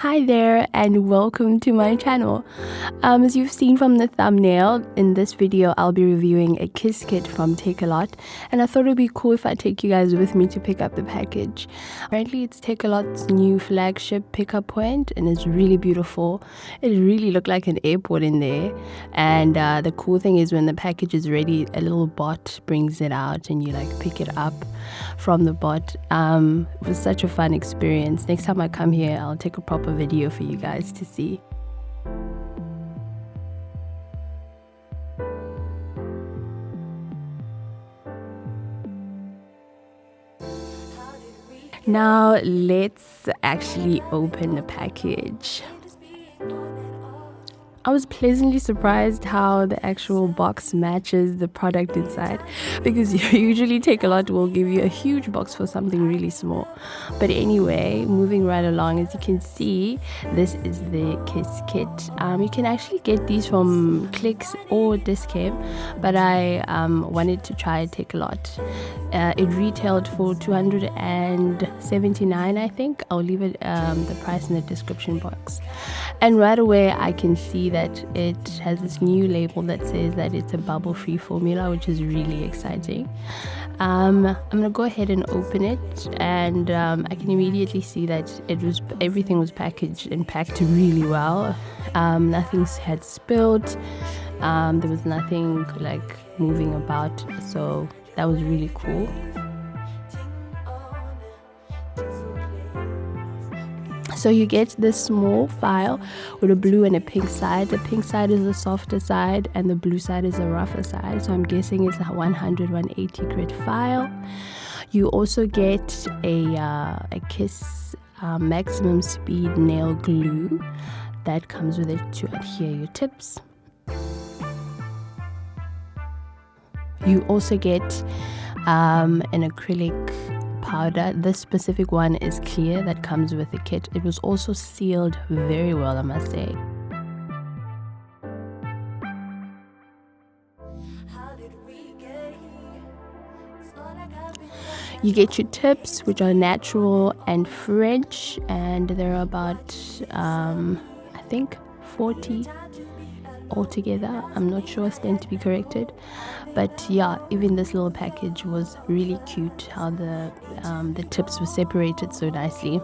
Hi there and welcome to my channel. As you've seen from the thumbnail, in this video I'll be reviewing a kiss kit from Takealot, and I thought it'd be cool if I take you guys with me to pick up the package. Apparently it's Takealot's new flagship pickup point and it's really beautiful. It really looked like an airport in there, and the cool thing is when the package is ready, a little bot brings it out and you like pick it up from the bot. It was such a fun experience. Next time I come here I'll take a proper video for you guys to see. Now let's actually open the package. I was pleasantly surprised how the actual box matches the product inside, because usually Takealot will give you a huge box for something really small. But anyway, moving right along, as you can see, this is the kiss kit. You can actually get these from Clicks or Discount, but I wanted to try Takealot. It retailed for $279, I think. I'll leave it the price in the description box. And right away I can see that it has this new label that says that it's a bubble-free formula, which is really exciting. I'm gonna go ahead and open it, and I can immediately see that everything was packaged and packed really well. Nothing had spilled. There was nothing like moving about, so that was really cool. So you get this small file with a blue and a pink side. The pink side is the softer side and the blue side is the rougher side. So I'm guessing it's a 100-180 grit file. You also get a Kiss maximum speed nail glue that comes with it to adhere your tips. You also get an acrylic powder. This specific one is clear, that comes with the kit. It was also sealed very well, I must say. You get your tips, which are natural and French, and there are about I think 40 altogether. I'm not sure, stand to be corrected, but yeah, even this little package was really cute, how the tips were separated so nicely.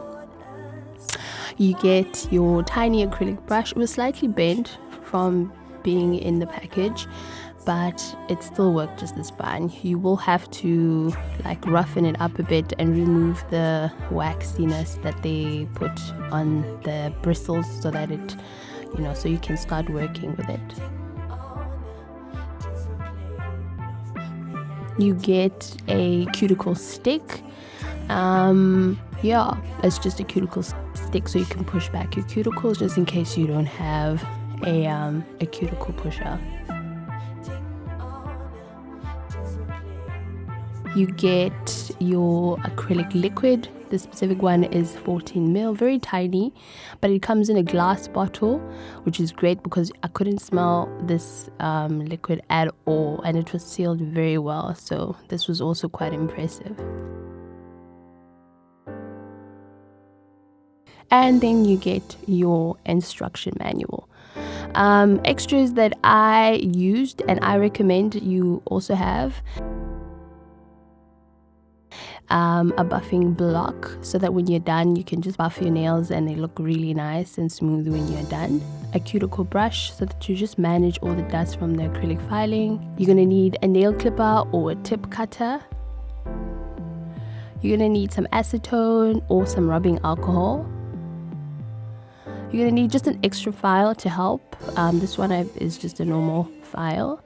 You get your tiny acrylic brush. It was slightly bent from being in the package, but it still worked just as fine. You will have to like roughen it up a bit and remove the waxiness that they put on the bristles so that it, so you can start working with it. You get a cuticle stick. Yeah, it's just a cuticle stick so you can push back your cuticles just in case you don't have a cuticle pusher. You get your acrylic liquid. The specific one is 14 ml, very tiny, but it comes in a glass bottle, which is great because I couldn't smell this liquid at all, and it was sealed very well, so this was also quite impressive. And then you get your instruction manual. Extras that I used and I recommend you also have: a buffing block, so that when you're done you can just buff your nails and they look really nice and smooth when you're done. A cuticle brush, so that you just manage all the dust from the acrylic filing. You're going to need a nail clipper or a tip cutter. You're going to need some acetone or some rubbing alcohol. You're going to need just an extra file to help. This one is just a normal file.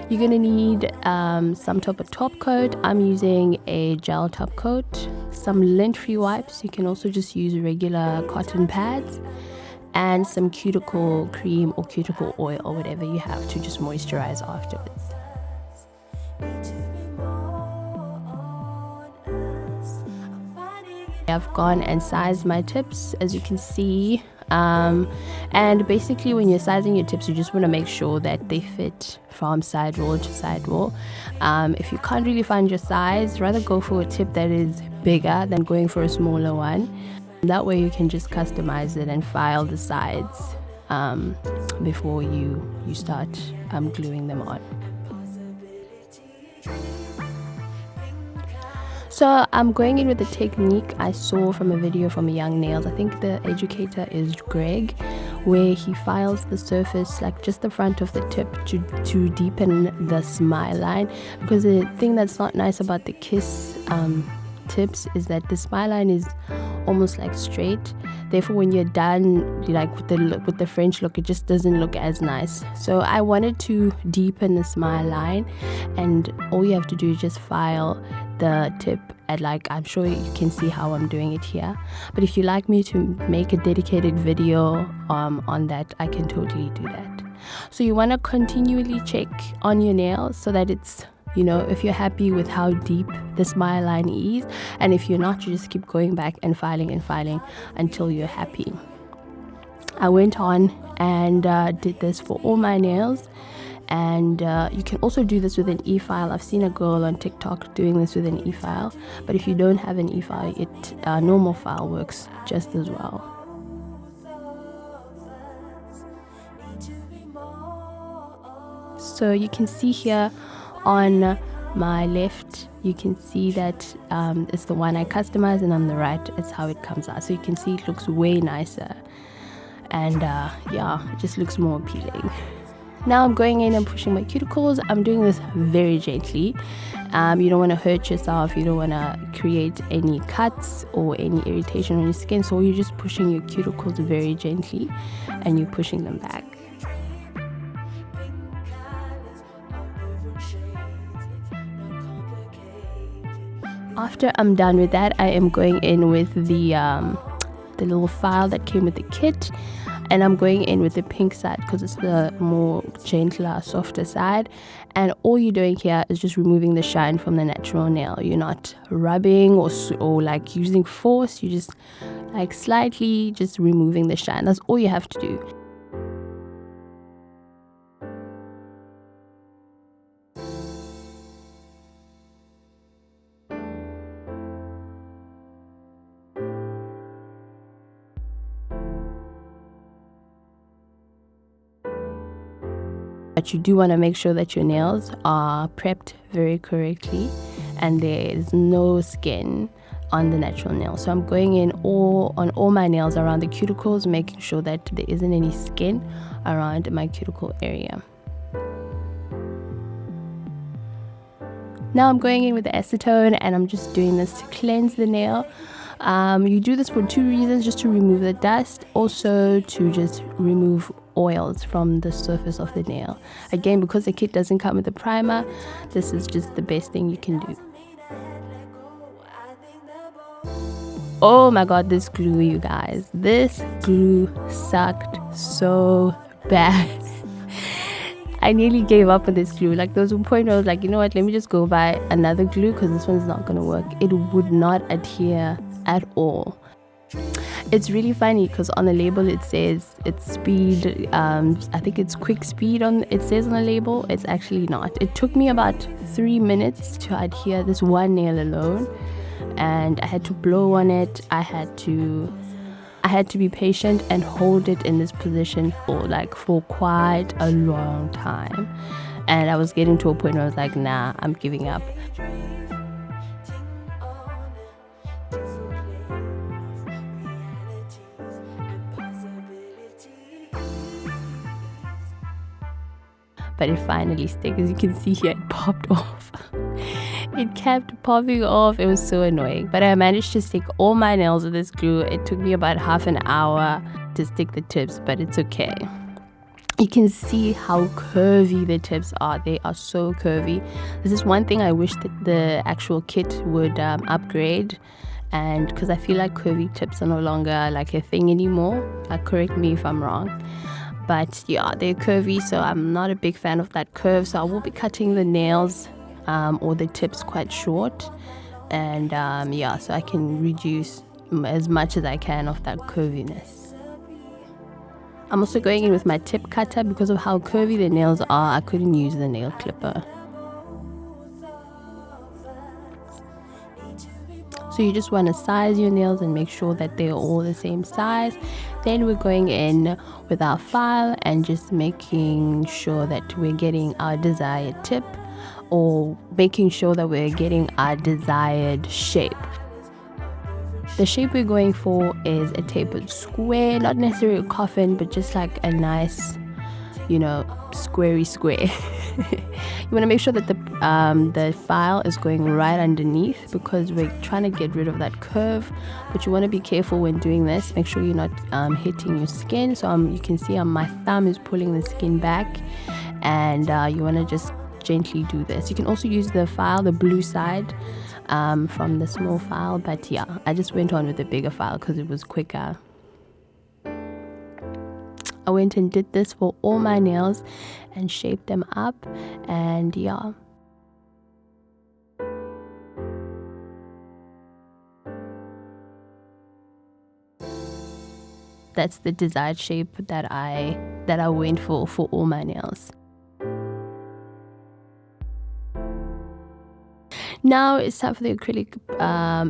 You're going to need some type of top coat. I'm using a gel top coat, some lint-free wipes. You can also just use regular cotton pads, and some cuticle cream or cuticle oil or whatever you have to just moisturize afterwards. I've gone and sized my tips, as you can see. And basically when you're sizing your tips, you just want to make sure that they fit from sidewall to sidewall. If you can't really find your size, rather go for a tip that is bigger than going for a smaller one. That way you can just customize it and file the sides before you start gluing them on. So I'm going in with the technique I saw from a video from Young Nails. I think the educator is Greg, where he files the surface, like just the front of the tip, to deepen the smile line. Because the thing that's not nice about the Kiss tips is that the smile line is almost like straight. Therefore, when you're done, like with the French look, it just doesn't look as nice. So I wanted to deepen the smile line, and all you have to do is just file the tip at, like, I'm sure you can see how I'm doing it here, but if you like me to make a dedicated video on that, I can totally do that. So you want to continually check on your nails so that it's, you know, if you're happy with how deep the smile line is, and if you're not, you just keep going back and filing until you're happy. I went on and did this for all my nails. And you can also do this with an e-file. I've seen a girl on TikTok doing this with an e-file, but if you don't have an e-file, normal file works just as well. So you can see here on my left, you can see that it's the one I customized, and on the right it's how it comes out. So you can see it looks way nicer, and yeah, it just looks more appealing. Now I'm going in and pushing my cuticles. I'm doing this very gently. You don't want to hurt yourself. You don't want to create any cuts or any irritation on your skin. So you're just pushing your cuticles very gently, and you're pushing them back. After I'm done with that, I am going in with the little file that came with the kit. And I'm going in with the pink side because it's the more gentler, softer side. And all you're doing here is just removing the shine from the natural nail. You're not rubbing or like using force. You're just like slightly just removing the shine. That's all you have to do. But you do want to make sure that your nails are prepped very correctly and there is no skin on the natural nail. So I'm going in on all my nails around the cuticles, making sure that there isn't any skin around my cuticle area. Now I'm going in with the acetone, and I'm just doing this to cleanse the nail. You do this for two reasons: just to remove the dust, also to just remove oils from the surface of the nail. Again, because the kit doesn't come with a primer, this is just the best thing you can do. Oh my god, this glue, you guys, this glue sucked so bad. I nearly gave up on this glue. Like, there was one point where I was like, you know what, let me just go buy another glue because this one's not gonna work. It would not adhere at all. It's really funny because on the label it says it's speed, I think it's quick speed it says on the label. It's actually not. It took me about 3 minutes to adhere this one nail alone, and I had to blow on it. I had to be patient and hold it in this position for quite a long time, and I was getting to a point where I was like, nah, I'm giving up. But it finally stuck. As you can see here, it popped off. It kept popping off. It was so annoying. But I managed to stick all my nails with this glue. It took me about half an hour to stick the tips, but it's okay. You can see how curvy the tips are. They are so curvy. This is one thing I wish that the actual kit would upgrade, and because I feel like curvy tips are no longer like a thing anymore. Correct me if I'm wrong. But yeah, they're curvy, so I'm not a big fan of that curve. So I will be cutting the nails or the tips quite short, and yeah, so I can reduce as much as I can of that curviness. I'm also going in with my tip cutter. Because of how curvy the nails are, I couldn't use the nail clipper. So you just want to size your nails and make sure that they're all the same size. Then we're going in with our file and just making sure that we're getting our desired tip, or making sure that we're getting our desired shape. The shape we're going for is a tapered square, not necessarily a coffin, but just like a nice, squarey square. You want to make sure that the file is going right underneath, because we're trying to get rid of that curve. But you want to be careful when doing this. Make sure you're not hitting your skin. So you can see my thumb is pulling the skin back, and you want to just gently do this. You can also use the file, the blue side, from the small file, but yeah, I just went on with the bigger file because it was quicker. I went and did this for all my nails and shaped them up, and yeah. That's the desired shape that I went for all my nails. Now it's time for the acrylic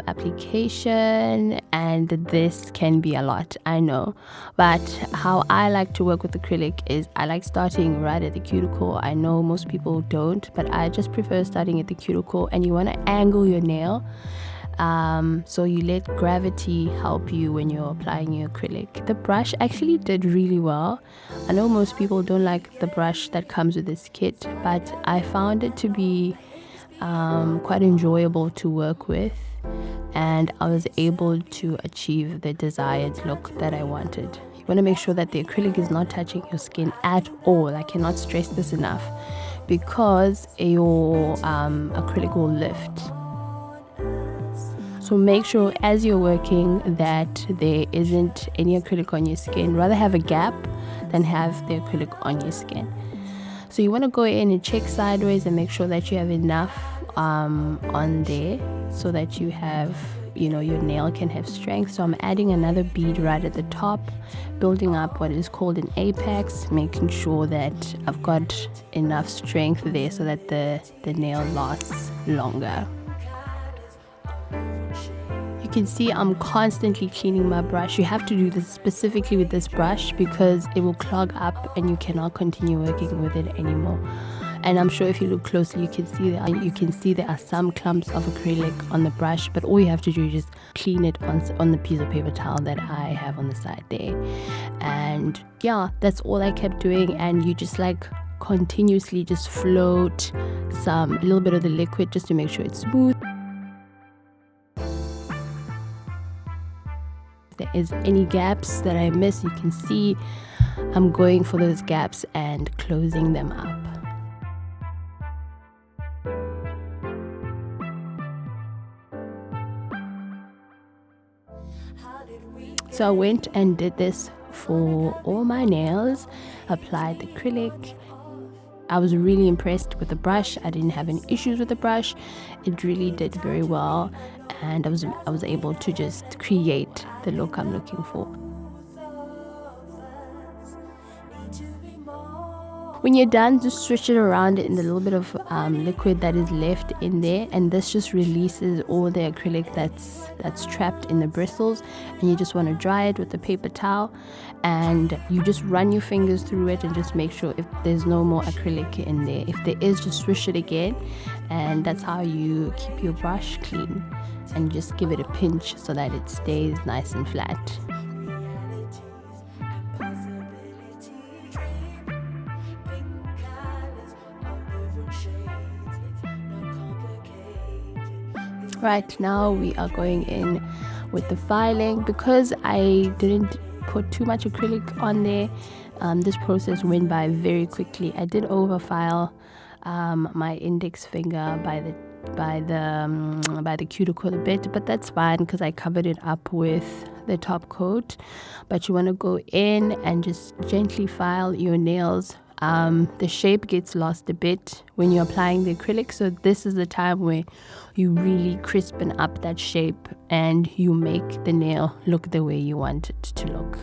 application, and this can be a lot, I know, but how I like to work with acrylic is I like starting right at the cuticle. I know most people don't, but I just prefer starting at the cuticle, and you want to angle your nail, so you let gravity help you when you're applying your acrylic. The brush actually did really well. I know most people don't like the brush that comes with this kit, but I found it to be quite enjoyable to work with, and I was able to achieve the desired look that I wanted. You want to make sure that the acrylic is not touching your skin at all. I cannot stress this enough, because your acrylic will lift. So make sure as you're working that there isn't any acrylic on your skin. Rather have a gap than have the acrylic on your skin. So you want to go in and check sideways and make sure that you have enough on there, so that you have, your nail can have strength. So I'm adding another bead right at the top, building up what is called an apex, making sure that I've got enough strength there so that the nail lasts longer. You can see I'm constantly cleaning my brush. You have to do this specifically with this brush, because it will clog up and you cannot continue working with it anymore. And I'm sure if you look closely, you can see there are some clumps of acrylic on the brush, but all you have to do is just clean it on the piece of paper towel that I have on the side there. And yeah, that's all I kept doing. And you just continuously just float a little bit of the liquid just to make sure it's smooth. There is any gaps that I miss, you can see I'm going for those gaps and closing them up. So I went and did this for all my nails, applied the acrylic. I was really impressed with the brush. I didn't have any issues with the brush. It really did very well, and I was able to just create the look I'm looking for. When you're done, just switch it around in the little bit of liquid that is left in there, and this just releases all the acrylic that's trapped in the bristles. And you just want to dry it with a paper towel, and you just run your fingers through it and just make sure if there's no more acrylic in there. If there is, just swish it again, and that's how you keep your brush clean. And just give it a pinch so that it stays nice and flat. Right now we are going in with the filing. Because I didn't put too much acrylic on there, this process went by very quickly. I did overfile my index finger by the cuticle a bit, but that's fine because I covered it up with the top coat. But you want to go in and just gently file your nails. The shape gets lost a bit when you're applying the acrylic, so this is the time where you really crispen up that shape and you make the nail look the way you want it to look.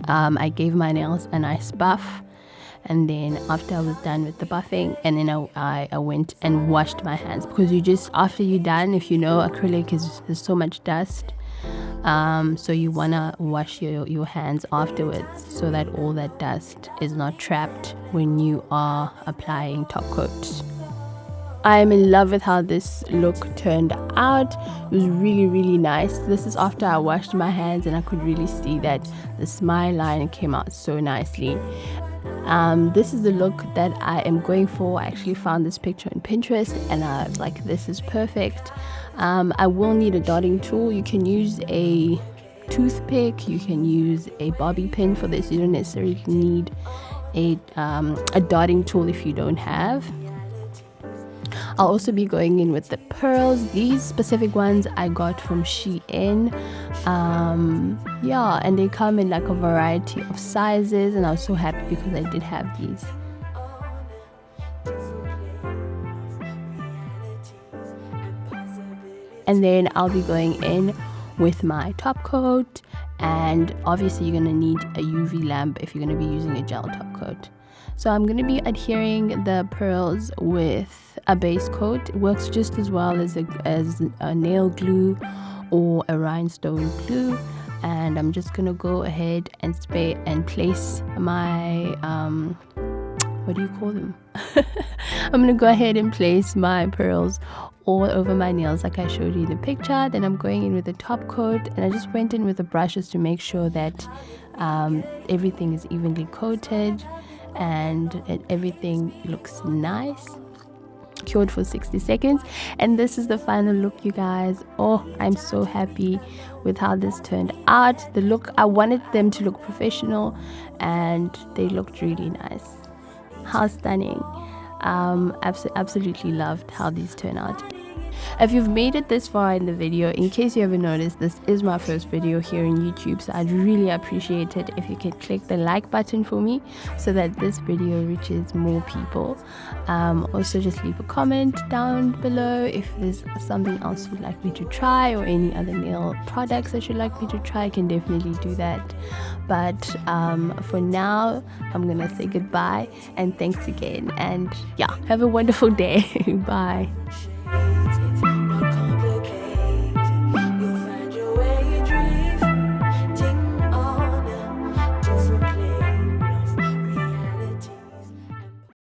I gave my nails a nice buff, and then after I was done with the buffing, and then I went and washed my hands, because you just, after you're done, if you know, acrylic there's so much dust, so you want to wash your hands afterwards, so that all that dust is not trapped when you are applying top coat. I am in love with how this look turned out. It was really, really nice. This is after I washed my hands, and I could really see that the smile line came out so nicely. This is the look that I am going for. I actually found this picture on Pinterest, and I was like, this is perfect. I will need a dotting tool. You can use a toothpick, you can use a bobby pin for this. You don't necessarily need a dotting tool if you don't have. I'll also be going in with the pearls. These specific ones I got from Shein. Yeah, and they come in like a variety of sizes, and I was so happy because I did have these. And then I'll be going in with my top coat, and obviously you're going to need a UV lamp if you're going to be using a gel top coat. So I'm going to be adhering the pearls with a base coat. It works just as well as a nail glue or a rhinestone glue. And I'm just going to go ahead and spray and place my, what do you call them? I'm going to go ahead and place my pearls all over my nails like I showed you in the picture. Then I'm going in with the top coat, and I just went in with the brushes to make sure that everything is evenly coated and everything looks nice. Cured for 60 seconds, and this is the final look, you guys. Oh, I'm so happy with how this turned out. The look, I wanted them to look professional, and they looked really nice. How stunning. Absolutely loved how these turn out. If you've made it this far in the video, in case you haven't noticed, this is my first video here on YouTube, so I'd really appreciate it if you could click the like button for me so that this video reaches more people. Also, just leave a comment down below if there's something else you'd like me to try, or any other nail products that you'd like me to try. I can definitely do that. But for now, I'm gonna say goodbye and thanks again, and yeah, have a wonderful day. Bye.